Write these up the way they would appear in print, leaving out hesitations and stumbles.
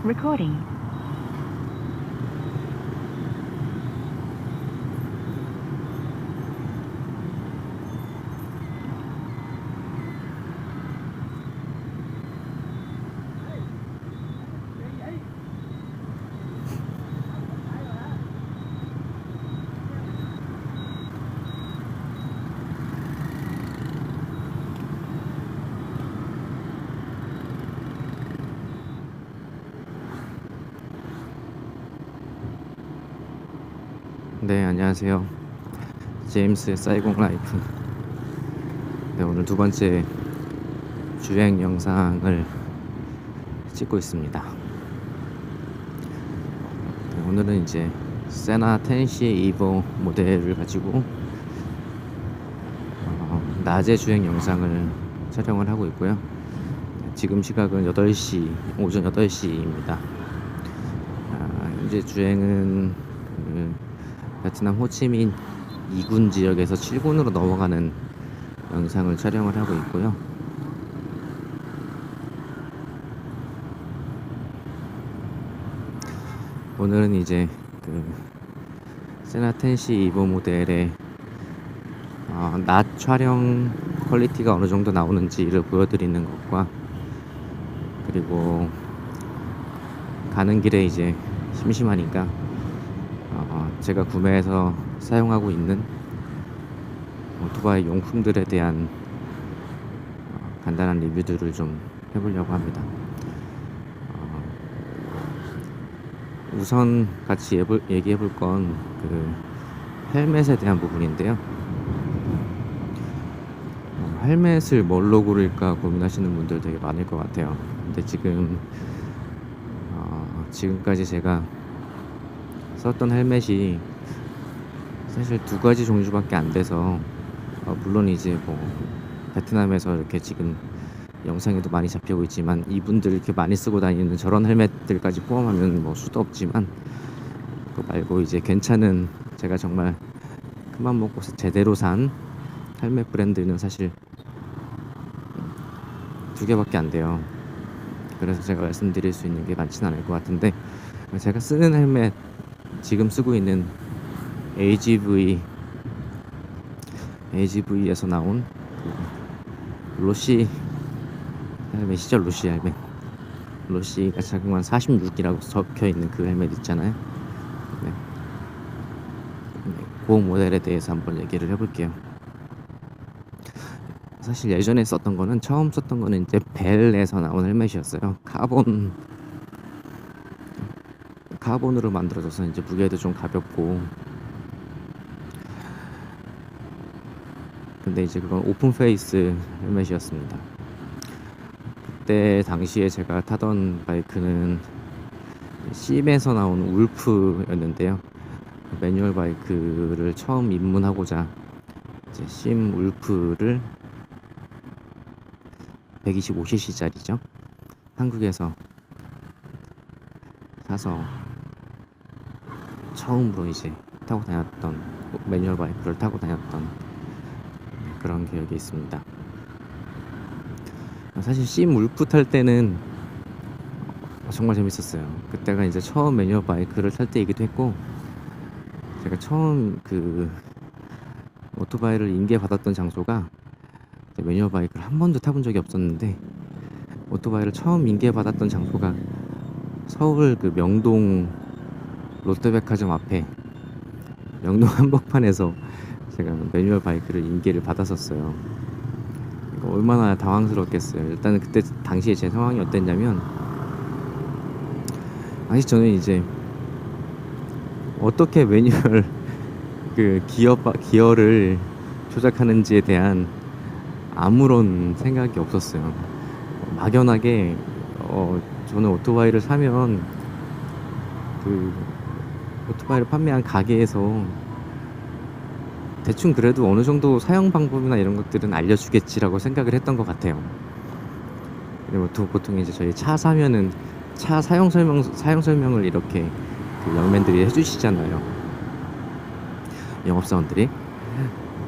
Recording. 네, 안녕하세요. 제임스의 사이공 라이프. 네, 오늘 두 번째 주행 영상을 찍고 있습니다. 네, 오늘은 이제 세나 테네시 이보 모델을 가지고 낮에 주행 영상을 촬영을 하고 있고요. 지금 시각은 8시, 오전 8시입니다. 현재 주행은 베트남 호치민 2군 지역에서 7군으로 넘어가는 영상을 촬영을 하고 있고요. 오늘은 이제 세나 텐시 이보 모델의 낮 촬영 퀄리티가 어느 정도 나오는지를 보여드리는 것과, 그리고 가는 길에 이제 심심하니까 제가 구매해서 사용하고 있는 오토바이 용품들에 대한 간단한 리뷰들을 좀 해보려고 합니다. 우선 같이 얘기해 볼 건 헬멧에 대한 부분인데요. 헬멧을 뭘로 고를까 고민하시는 분들 되게 많을 것 같아요. 근데 지금까지 제가 썼던 헬멧이 사실 두 가지 종류밖에 안 돼서, 물론 이제 베트남에서 이렇게 지금 영상에도 많이 잡히고 있지만, 이분들 이렇게 많이 쓰고 다니는 저런 헬멧들까지 포함하면 수도 없지만, 그거 말고 이제 괜찮은, 제가 정말 큰맘 먹고 제대로 산 헬멧 브랜드는 사실 두 개밖에 안 돼요. 그래서 제가 말씀드릴 수 있는 게 많지는 않을 것 같은데, 제가 쓰는 헬멧, 지금 쓰고 있는 AGV에서 나온 로시 헬멧이죠. 로시 헬멧. 로시가 착용한 46이라고 적혀 있는 그 헬멧 있잖아요. 네. 그 모델에 대해서 한번 얘기를 해볼게요. 사실 예전에 처음 썼던 거는 이제 벨에서 나온 헬멧이었어요. 카본으로 만들어져서 이제 무게도 좀 가볍고, 근데 이제 그건 오픈 페이스 헬멧이었습니다. 그때 당시에 제가 타던 바이크는 심에서 나온 울프였는데요. 매뉴얼 바이크를 처음 입문하고자 이제 심 울프를 125cc짜리죠. 한국에서 사서 처음으로 이제 타고 다녔던, 매뉴얼 바이크를 타고 다녔던 그런 기억이 있습니다. 사실 심 울프 탈 때는 정말 재밌었어요. 그때가 이제 처음 매뉴얼 바이크를 탈 때이기도 했고, 제가 처음 오토바이를 인계받았던 장소가, 매뉴얼 바이크를 한 번도 타본 적이 없었는데 오토바이를 처음 인계받았던 장소가 서울 명동 롯데백화점 앞에 명동 한복판에서 제가 매뉴얼 바이크를 인계를 받았었어요. 얼마나 당황스럽겠어요. 일단은 그때 당시에 제 상황이 어땠냐면, 사실 저는 이제 어떻게 매뉴얼 기어를 조작하는지에 대한 아무런 생각이 없었어요. 막연하게 저는 오토바이를 사면 오토바이를 판매한 가게에서 대충 그래도 어느 정도 사용 방법이나 이런 것들은 알려주겠지라고 생각을 했던 것 같아요. 보통 이제 저희 차 사면은 차 사용 설명을 이렇게 영맨들이 해주시잖아요. 영업사원들이.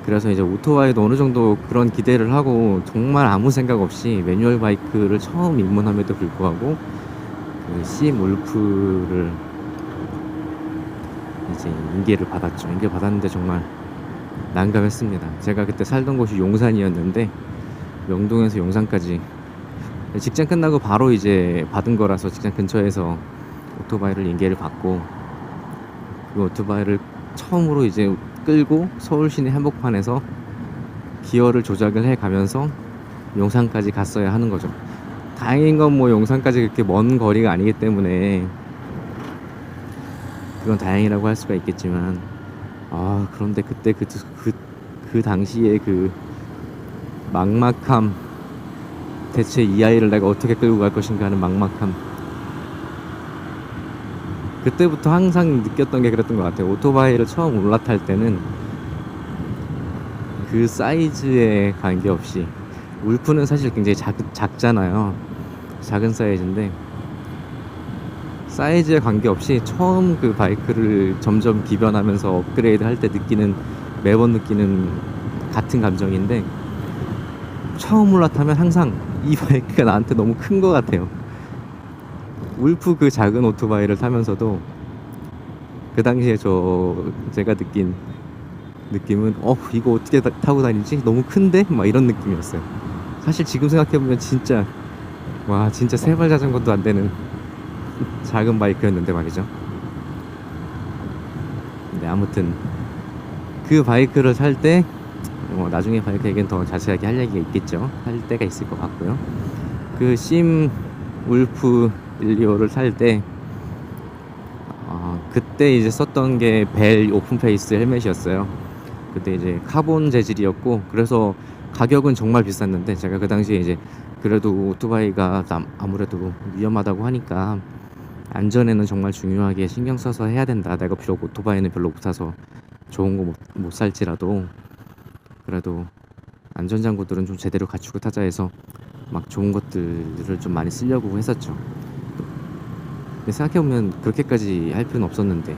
그래서 이제 오토바이도 어느 정도 그런 기대를 하고 정말 아무 생각 없이 매뉴얼 바이크를 처음 입문함에도 불구하고 그 심 울프를 이제 인계를 받았죠. 인계 받았는데 정말 난감했습니다. 제가 그때 살던 곳이 용산이었는데 명동에서 용산까지 직장 끝나고 바로 이제 받은 거라서 직장 근처에서 오토바이를 인계를 받고 그 오토바이를 처음으로 이제 끌고 서울 시내 한복판에서 기어를 조작을 해 가면서 용산까지 갔어야 하는 거죠. 다행인 건 뭐 용산까지 그렇게 먼 거리가 아니기 때문에 그건 다행이라고 할 수가 있겠지만, 그런데 그때 그 당시에 그 막막함, 대체 이 아이를 내가 어떻게 끌고 갈 것인가 하는 막막함, 그때부터 항상 느꼈던 게 그랬던 것 같아요. 오토바이를 처음 올라탈 때는 그 사이즈에 관계없이, 울프는 사실 굉장히 작잖아요. 작은 사이즈인데 사이즈에 관계없이 처음 그 바이크를 점점 기변하면서 업그레이드 할 때 매번 느끼는 같은 감정인데, 처음 올라타면 항상 이 바이크가 나한테 너무 큰 것 같아요. 울프 그 작은 오토바이를 타면서도 그 당시에 제가 느낀 느낌은 이거 어떻게 타고 다니지? 너무 큰데? 막 이런 느낌이었어요. 사실 지금 생각해보면 진짜 세발 자전거도 안 되는 작은 바이크였는데 말이죠. 근데 아무튼 그 바이크를 살 때 나중에 바이크 얘기는 더 자세하게 할 얘기가 있겠죠. 할 때가 있을 것 같고요. 그 심 울프 125를 살 때 그때 이제 썼던 게 벨 오픈페이스 헬멧이었어요. 그때 이제 카본 재질이었고, 그래서 가격은 정말 비쌌는데, 제가 그 당시에 이제 그래도 오토바이가 아무래도 위험하다고 하니까 안전에는 정말 중요하게 신경 써서 해야 된다. 내가 비록 오토바이는 별로 못 타서 좋은 거 못 살지라도 그래도 안전장구들은 좀 제대로 갖추고 타자 해서 막 좋은 것들을 좀 많이 쓰려고 했었죠. 근데 생각해보면 그렇게까지 할 필요는 없었는데,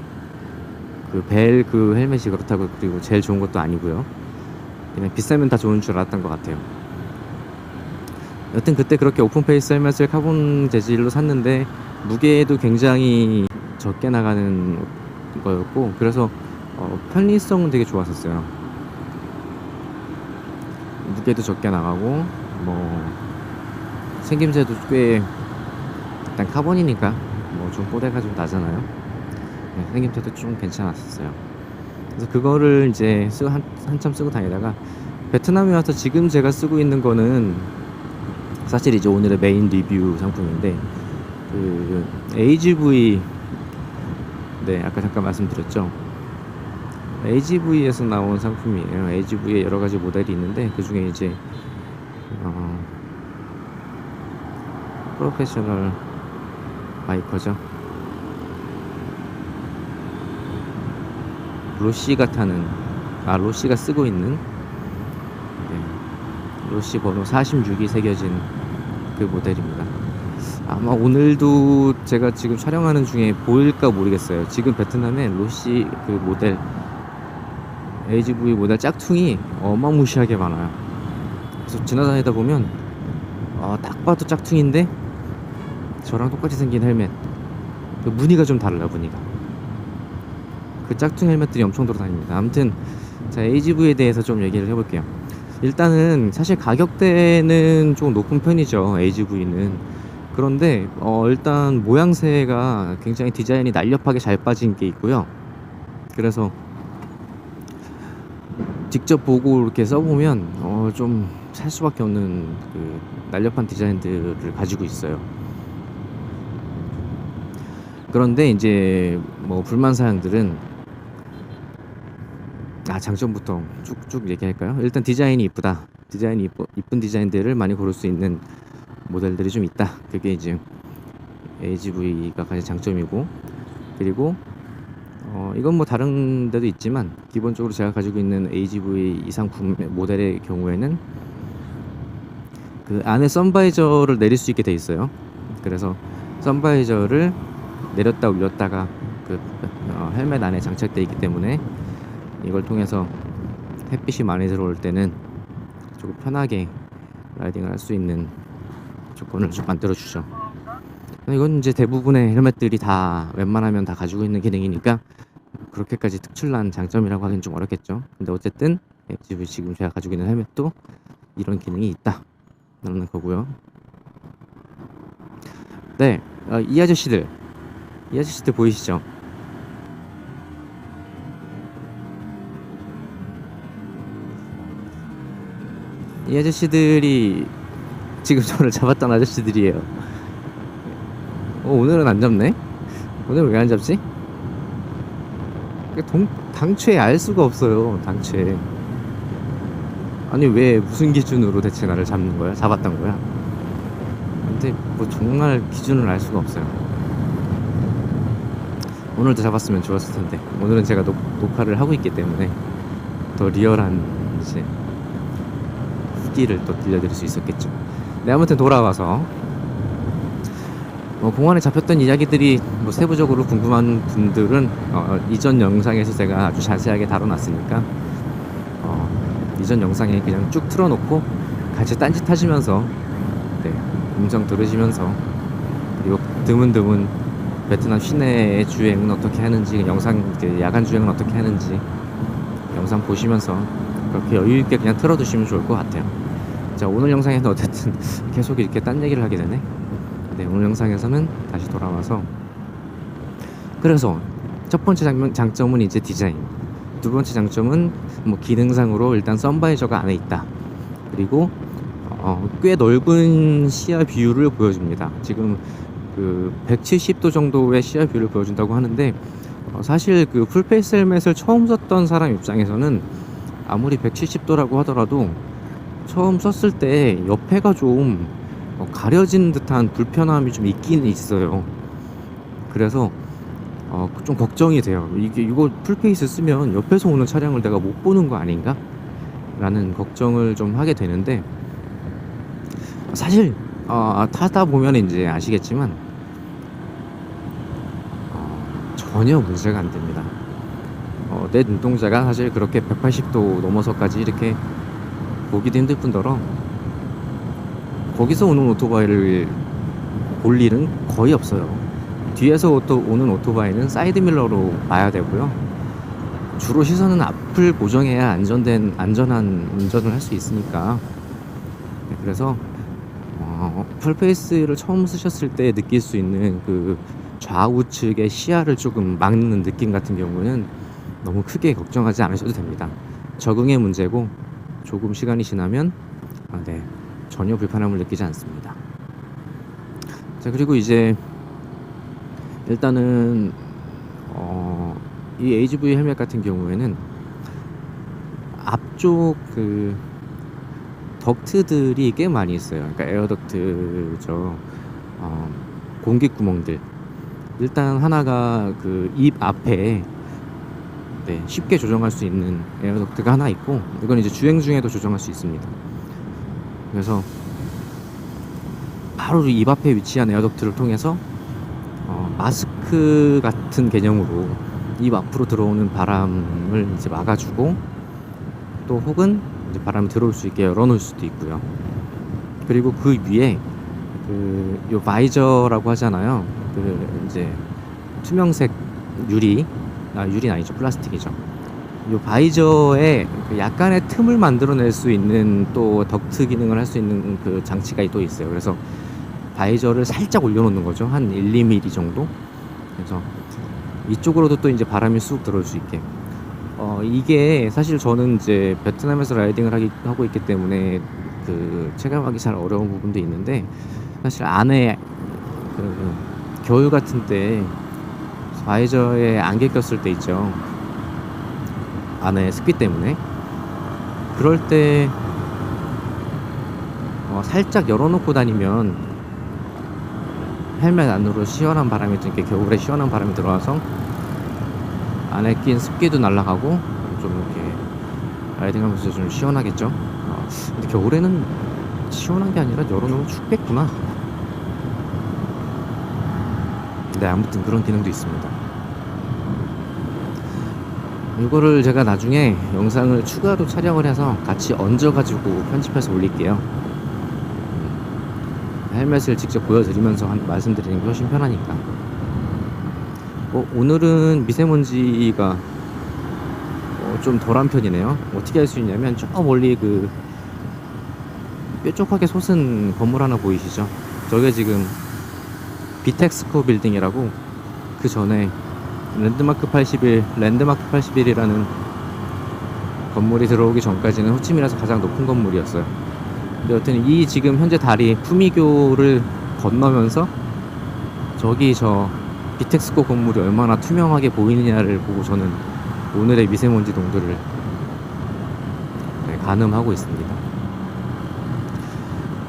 그 벨 그 헬멧이 그렇다고 그리고 제일 좋은 것도 아니고요. 그냥 비싸면 다 좋은 줄 알았던 것 같아요. 여튼 그때 그렇게 오픈페이스 헬멧을 카본 재질로 샀는데 무게도 굉장히 적게 나가는 거였고, 그래서 편리성은 되게 좋았었어요. 무게도 적게 나가고 생김새도 꽤, 일단 카본이니까 좀 뽀대가 좀 나잖아요. 생김새도 좀 괜찮았었어요. 그래서 그거를 이제 한참 쓰고 다니다가 베트남에 와서 지금 제가 쓰고 있는 거는 사실 이제 오늘의 메인 리뷰 상품인데, 그 AGV, 네, 아까 잠깐 말씀드렸죠. AGV에서 나온 상품이에요. AGV에 여러 가지 모델이 있는데 그 중에 이제 프로페셔널 바이커죠. 로시가 쓰고 있는, 로시 번호 46이 새겨진 그 모델입니다. 아마 오늘도 제가 지금 촬영하는 중에 보일까 모르겠어요. 지금 베트남에 로시 그 모델 AGV 모델 짝퉁이 어마무시하게 많아요. 그래서 지나다니다 보면 딱 봐도 짝퉁인데 저랑 똑같이 생긴 헬멧, 그 무늬가 좀 달라요. 무늬가 그 짝퉁 헬멧들이 엄청 돌아다닙니다. 아무튼 자, AGV에 대해서 좀 얘기를 해볼게요. 일단은 사실 가격대는 좀 높은 편이죠, AGV는. 그런데 일단 모양새가 굉장히 디자인이 날렵하게 잘 빠진 게 있고요. 그래서 직접 보고 이렇게 써보면 좀 살 수밖에 없는 그 날렵한 디자인들을 가지고 있어요. 그런데 이제 불만 사항들은, 장점부터 쭉쭉 얘기할까요? 일단 디자인이 이쁘다. 이쁜 디자인들을 많이 고를 수 있는 모델들이 좀 있다. 그게 이제 AGV가 가장 장점이고, 그리고 이건 다른 데도 있지만 기본적으로 제가 가지고 있는 AGV 이 상품 모델의 경우에는 그 안에 선바이저를 내릴 수 있게 돼 있어요. 그래서 선바이저를 내렸다 올렸다가 그 헬멧 안에 장착되어 있기 때문에 이걸 통해서 햇빛이 많이 들어올 때는 조금 편하게 라이딩을 할 수 있는 조건을 좀 만들어 주죠. 이건 이제 대부분의 헬멧들이 다 웬만하면 다 가지고 있는 기능이니까 그렇게까지 특출난 장점이라고 하긴 좀 어렵겠죠. 근데 어쨌든 지금 제가 가지고 있는 헬멧도 이런 기능이 있다라는 거고요. 네, 이 아저씨들 보이시죠? 이 아저씨들이 지금 저를 잡았던 아저씨들이에요. 오늘은 안 잡네? 오늘 왜 안 잡지? 당최 알 수가 없어요. 당최. 아니 왜 무슨 기준으로 대체 나를 잡는 거야? 잡았던 거야? 근데 뭐 정말 기준을 알 수가 없어요. 오늘도 잡았으면 좋았을 텐데 오늘은 제가 녹화를 하고 있기 때문에 더 리얼한 이제 후기를 또 들려드릴 수 있었겠죠. 네, 아무튼 돌아와서 공안에 잡혔던 이야기들이 뭐 세부적으로 궁금한 분들은 이전 영상에서 제가 아주 자세하게 다뤄놨으니까 이전 영상에 그냥 쭉 틀어놓고 같이 딴짓 하시면서 네, 음성 들으시면서 그리고 드문드문 베트남 시내 주행은 어떻게 하는지 영상 야간 주행은 어떻게 하는지 영상 보시면서 그렇게 여유있게 그냥 틀어두시면 좋을 것 같아요. 자, 오늘 영상에는 어쨌든 계속 이렇게 딴 얘기를 하게 되네. 네, 오늘 영상에서는 다시 돌아와서 그래서 첫 번째 장점은 이제 디자인, 두 번째 장점은 뭐 기능상으로 일단 선바이저가 안에 있다. 그리고 꽤 넓은 시야 뷰를 보여줍니다. 지금 그 170도 정도의 시야 뷰를 보여준다고 하는데 사실 그 풀페이스 헬멧을 처음 썼던 사람 입장에서는 아무리 170도라고 하더라도 처음 썼을 때 옆에가 좀 가려진 듯한 불편함이 좀 있긴 있어요. 그래서 좀 걱정이 돼요. 이거 풀페이스 쓰면 옆에서 오는 차량을 내가 못 보는 거 아닌가? 라는 걱정을 좀 하게 되는데 사실 타다 보면 이제 아시겠지만 전혀 문제가 안 됩니다. 내 눈동자가 사실 그렇게 180도 넘어서까지 이렇게 보기도 힘들 뿐더러 거기서 오는 오토바이를 볼 일은 거의 없어요. 뒤에서 오는 오토바이는 사이드밀러로 봐야 되고요. 주로 시선은 앞을 고정해야 안전한 운전을 할 수 있으니까. 네, 그래서 풀페이스를 처음 쓰셨을 때 느낄 수 있는 그 좌우측의 시야를 조금 막는 느낌 같은 경우는 너무 크게 걱정하지 않으셔도 됩니다. 적응의 문제고 조금 시간이 지나면 네, 전혀 불편함을 느끼지 않습니다. 자, 그리고 이제 일단은 이 HV 헬멧 같은 경우에는 앞쪽 그 덕트들이 꽤 많이 있어요. 그러니까 에어덕트죠. 공기 구멍들. 일단 하나가 그 입 앞에 네, 쉽게 조정할 수 있는 에어덕트가 하나 있고, 이건 이제 주행 중에도 조정할 수 있습니다. 그래서 바로 입 앞에 위치한 에어덕트를 통해서 마스크 같은 개념으로 입 앞으로 들어오는 바람을 이제 막아주고, 또 혹은 이제 바람이 들어올 수 있게 열어놓을 수도 있고요. 그리고 그 위에 요 바이저라고 하잖아요. 이제 투명색 유리는 아니죠, 플라스틱이죠. 요 바이저에 약간의 틈을 만들어낼 수 있는 또 덕트 기능을 할 수 있는 그 장치가 또 있어요. 그래서 바이저를 살짝 올려놓는 거죠. 한 1, 2mm 정도. 그래서 이쪽으로도 또 이제 바람이 쑥 들어올 수 있게. 이게 사실 저는 이제 베트남에서 라이딩을 하고 있기 때문에 그 체감하기 잘 어려운 부분도 있는데, 사실 안에 겨울 같은 때 바이저에 안개 꼈을 때 있죠. 안에 습기 때문에. 그럴 때 살짝 열어놓고 다니면 헬멧 안으로 시원한 바람이, 이렇게 겨울에 시원한 바람이 들어와서 안에 낀 습기도 날아가고 좀 이렇게 라이딩하면서 좀 시원하겠죠. 근데 겨울에는 시원한 게 아니라 열어놓으면 춥겠구나. 네, 아무튼 그런 기능도 있습니다. 이거를 제가 나중에 영상을 추가로 촬영을 해서 같이 얹어가지고 편집해서 올릴게요. 헬멧을 직접 보여드리면서 말씀드리는 게 훨씬 편하니까. 오늘은 미세먼지가 좀 덜한 편이네요. 어떻게 알 수 있냐면 저 멀리 그 뾰족하게 솟은 건물 하나 보이시죠? 저게 지금 비텍스코 빌딩이라고, 그 전에 랜드마크 81이라는 건물이 들어오기 전까지는 호치민에서 가장 높은 건물이었어요. 근데 여튼 이 지금 현재 다리 푸미교를 건너면서 저기 저 비텍스코 건물이 얼마나 투명하게 보이느냐를 보고 저는 오늘의 미세먼지 농도를 가늠하고 있습니다.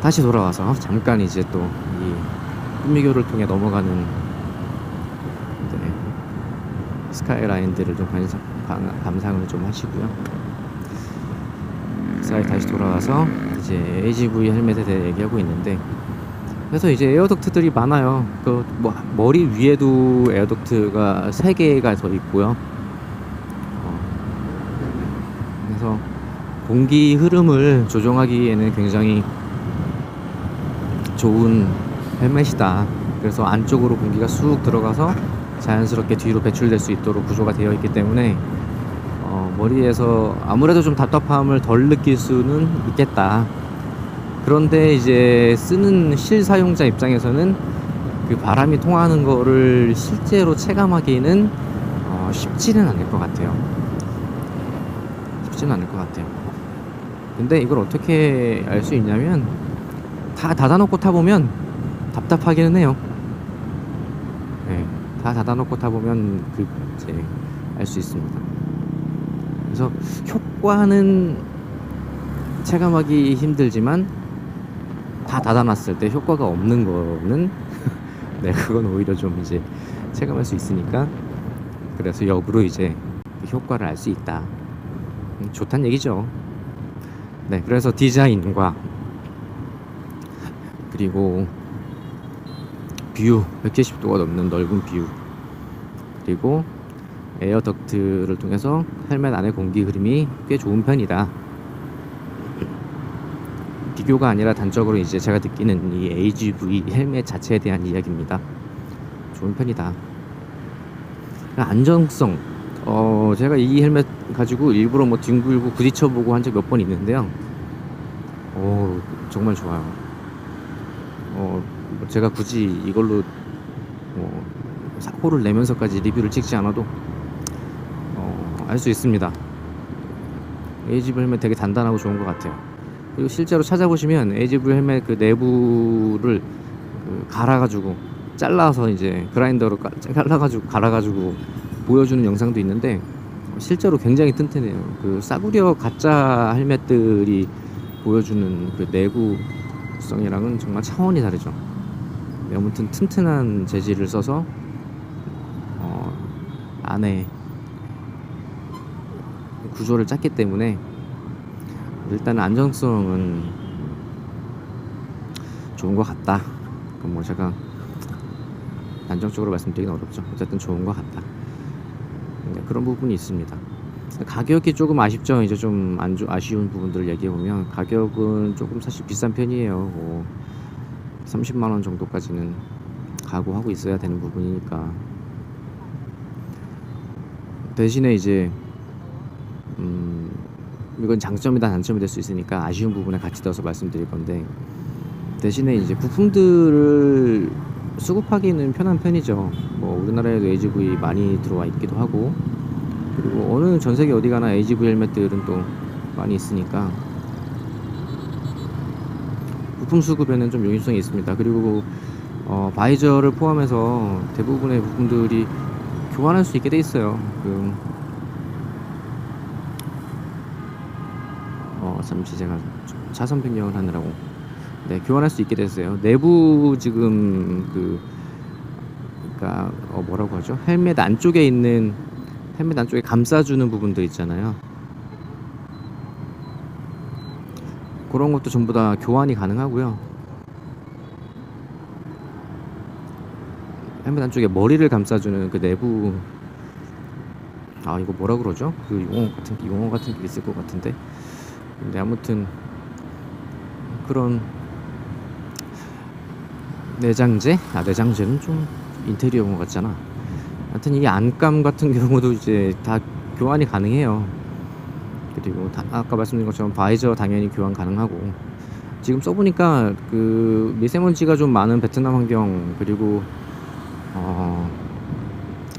다시 돌아와서 잠깐 이제 또 이 푸미교를 통해 넘어가는 스카이라인들을 좀 감상을 좀 하시고요. 다시 돌아와서 이제 AGV 헬멧에 대해 얘기하고 있는데, 그래서 이제 에어덕트들이 많아요. 그 머리 위에도 에어덕트가 3개가 더 있고요. 그래서 공기 흐름을 조정하기에는 굉장히 좋은 헬멧이다. 그래서 안쪽으로 공기가 쑥 들어가서 자연스럽게 뒤로 배출될 수 있도록 구조가 되어 있기 때문에 머리에서 아무래도 좀 답답함을 덜 느낄 수는 있겠다. 그런데 이제 쓰는 실사용자 입장에서는 그 바람이 통하는 거를 실제로 체감하기는 쉽지는 않을 것 같아요. 근데 이걸 어떻게 알 수 있냐면 다 닫아놓고 타보면 답답하기는 해요. 네, 다 닫아놓고 타보면 이제 알 수 있습니다. 그래서 효과는 체감하기 힘들지만 다 닫아놨을 때 효과가 없는 거는 네, 그건 오히려 좀 이제 체감할 수 있으니까, 그래서 역으로 이제 효과를 알 수 있다. 좋단 얘기죠. 네, 그래서 디자인과 그리고 뷰, 170도가 넘는 넓은 뷰, 그리고 에어덕트를 통해서 헬멧 안의 공기 흐름이 꽤 좋은 편이다. 비교가 아니라 단적으로 이제 제가 느끼는 이 AGV 헬멧 자체에 대한 이야기입니다. 좋은 편이다. 안정성, 제가 이 헬멧 가지고 일부러 뒹굴고 부딪혀보고 한 적 몇 번 있는데요. 정말 좋아요. 제가 굳이 이걸로 사고를 내면서까지 리뷰를 찍지 않아도 알 수 있습니다. AGV 헬멧 되게 단단하고 좋은 것 같아요. 그리고 실제로 찾아보시면 AGV 헬멧 그 내부를 갈아가지고 잘라서 이제 그라인더로 잘라가지고 갈아가지고 보여주는 영상도 있는데 실제로 굉장히 튼튼해요. 그 싸구려 가짜 헬멧들이 보여주는 그 내구성이랑은 정말 차원이 다르죠. 아무튼 튼튼한 재질을 써서 안에 구조를 짰기 때문에 일단 안정성은 좋은 것 같다. 뭐 제가 단정적으로 말씀드리긴 어렵죠. 어쨌든 좋은 것 같다. 그런 부분이 있습니다. 가격이 조금 아쉽죠. 이제 좀 아쉬운 부분들을 얘기해보면 가격은 조금 사실 비싼 편이에요. 30만원 정도까지는 각오하고 있어야 되는 부분이니까. 대신에 이제 이건 장점이다 단점이 될 수 있으니까 아쉬운 부분에 같이 넣어서 말씀드릴 건데, 대신에 이제 부품들을 수급하기는 편한 편이죠. 우리나라에도 AGV 많이 들어와 있기도 하고, 그리고 어느 전세계 어디 가나 AGV 헬멧들은 또 많이 있으니까 부품 수급에는 좀 용이성이 있습니다. 그리고 바이저를 포함해서 대부분의 부품들이 교환할 수 있게 돼 있어요. 잠시 제가 차선 변경을 하느라고 교환할 수 있게 됐어요. 내부 지금 그러니까 뭐라고 하죠? 헬멧 안쪽에 감싸주는 부분들 있잖아요. 그런 것도 전부 다 교환이 가능하고요. 헬멧 안쪽에 머리를 감싸주는 그 내부, 이거 뭐라 그러죠? 그 용어 같은 게 있을 것 같은데. 근데 아무튼 그런 내장재? 내장재는 좀 인테리어인 것 같잖아. 하여튼 이 안감 같은 경우도 이제 다 교환이 가능해요. 그리고 아까 말씀드린 것처럼 바이저 당연히 교환 가능하고, 지금 써보니까 그 미세먼지가 좀 많은 베트남 환경, 그리고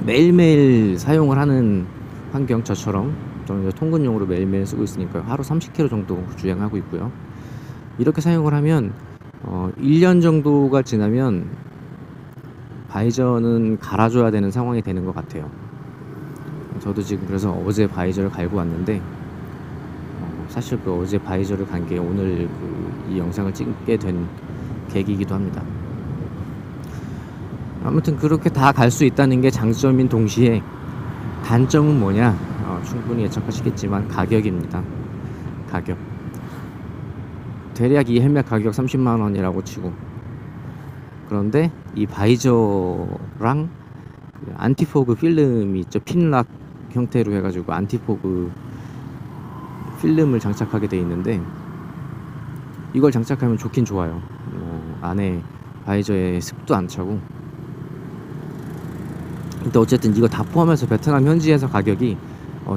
매일매일 사용을 하는 환경, 저처럼 저는 이제 통근용으로 매일매일 쓰고 있으니까 하루 30km 정도 주행하고 있고요. 이렇게 사용을 하면 1년 정도가 지나면 바이저는 갈아줘야 되는 상황이 되는 것 같아요. 저도 지금 그래서 어제 바이저를 갈고 왔는데, 사실 그 어제 바이저를 간 게 오늘 이 영상을 찍게 된 계기이기도 합니다. 아무튼 그렇게 다 갈 수 있다는 게 장점인 동시에 단점은 뭐냐? 충분히 예측하시겠지만 가격입니다. 가격. 대략 이 헬멧 가격 30만 원이라고 치고, 그런데 이 바이저랑 안티포그 필름이 있죠. 핀락 형태로 해가지고 안티포그 필름을 장착하게 돼 있는데, 이걸 장착하면 좋긴 좋아요. 안에 바이저에 습도 안 차고. 근데 어쨌든 이거 다 포함해서 베트남 현지에서 가격이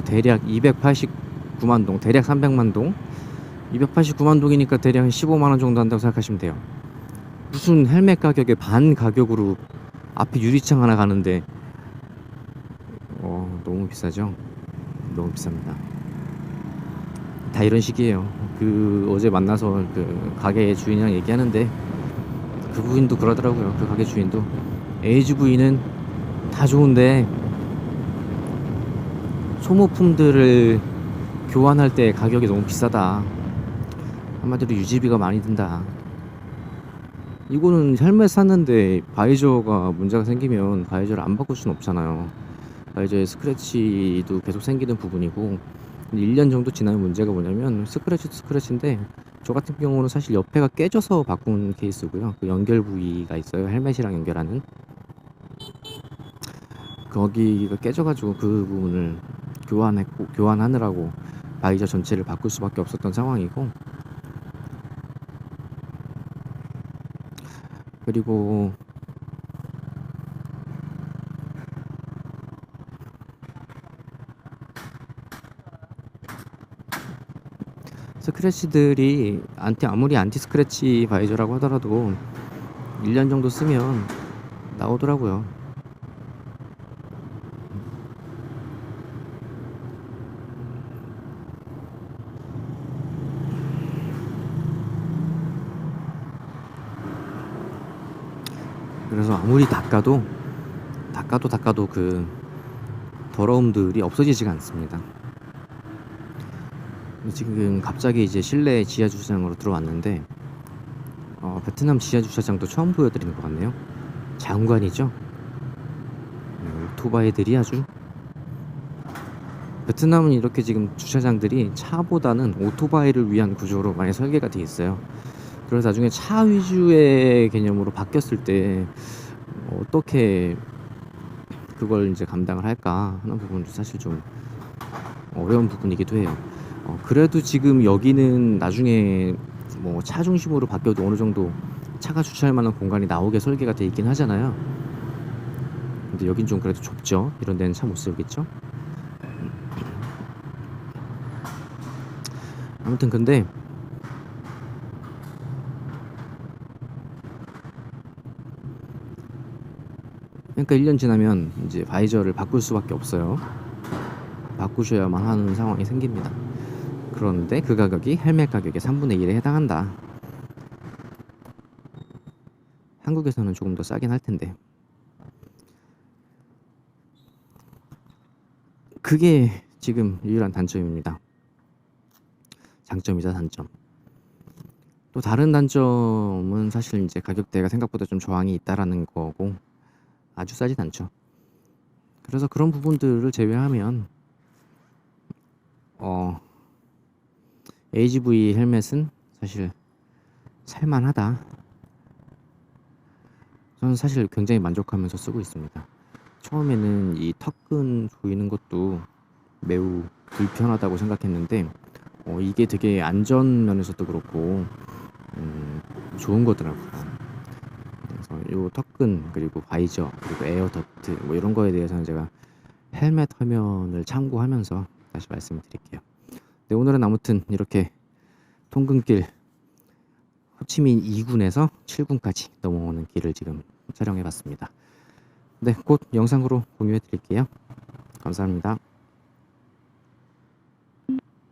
대략 289만 동, 대략 300만 동, 289만 동이니까 대략 15만 원 정도 한다고 생각하시면 돼요. 무슨 헬멧 가격의 반 가격으로 앞에 유리창 하나 가는데 너무 비싸죠? 너무 비쌉니다. 다 이런 식이에요. 어제 만나서 그 가게 주인이랑 얘기하는데 그 부인도 그러더라고요. 그 가게 주인도 AGV는 다 좋은데 소모품들을 교환할 때 가격이 너무 비싸다. 한마디로 유지비가 많이 든다. 이거는 헬멧 샀는데 바이저가 문제가 생기면 바이저를 안 바꿀 수는 없잖아요. 바이저에 스크래치도 계속 생기는 부분이고, 1년 정도 지나면 문제가 뭐냐면 스크래치도 스크래치인데, 저 같은 경우는 사실 옆에가 깨져서 바꾼 케이스고요. 그 연결 부위가 있어요. 헬멧이랑 연결하는 거기가 깨져가지고 그 부분을 교환하느라고 바이저 전체를 바꿀 수밖에 없었던 상황이고, 그리고 스크래치들이 아무리 안티 스크래치 바이저라고 하더라도 1년 정도 쓰면 나오더라고요. 그래서 아무리 닦아도 그 더러움들이 없어지지가 않습니다. 지금 갑자기 이제 실내 지하 주차장으로 들어왔는데, 베트남 지하 주차장도 처음 보여드리는 것 같네요. 장관이죠. 오토바이들이 아주, 베트남은 이렇게 지금 주차장들이 차보다는 오토바이를 위한 구조로 많이 설계가 돼 있어요. 그래서 나중에 차 위주의 개념으로 바뀌었을 때 어떻게 그걸 이제 감당을 할까 하는 부분도 사실 좀 어려운 부분이기도 해요. 그래도 지금 여기는 나중에 뭐 차 중심으로 바뀌어도 어느 정도 차가 주차할 만한 공간이 나오게 설계가 돼 있긴 하잖아요. 근데 여긴 좀 그래도 좁죠. 이런 데는 차 못 세우겠죠. 아무튼 근데 그러니까 1년 지나면 이제 바이저를 바꿀 수밖에 없어요. 바꾸셔야만 하는 상황이 생깁니다. 그런데 그 가격이 헬멧 가격의 3분의 1에 해당한다. 한국에서는 조금 더 싸긴 할 텐데, 그게 지금 유일한 단점입니다. 장점이자 단점. 또 다른 단점은 사실 이제 가격대가 생각보다 좀 저항이 있다라는 거고, 아주 싸진 않죠. 그래서 그런 부분들을 제외하면 AGV 헬멧은 사실 살만하다. 저는 사실 굉장히 만족하면서 쓰고 있습니다. 처음에는 이 턱근 조이는 것도 매우 불편하다고 생각했는데 이게 되게 안전 면에서도 그렇고 좋은 거더라고요. 그래서 요 턱근 그리고 바이저 그리고 에어 덕트 뭐 이런 거에 대해서는 제가 헬멧 화면을 참고하면서 다시 말씀을 드릴게요. 네, 오늘은 아무튼 이렇게 통근길 호치민 2군에서 7군까지 넘어오는 길을 지금 촬영해 봤습니다. 네, 곧 영상으로 공유해 드릴게요. 감사합니다.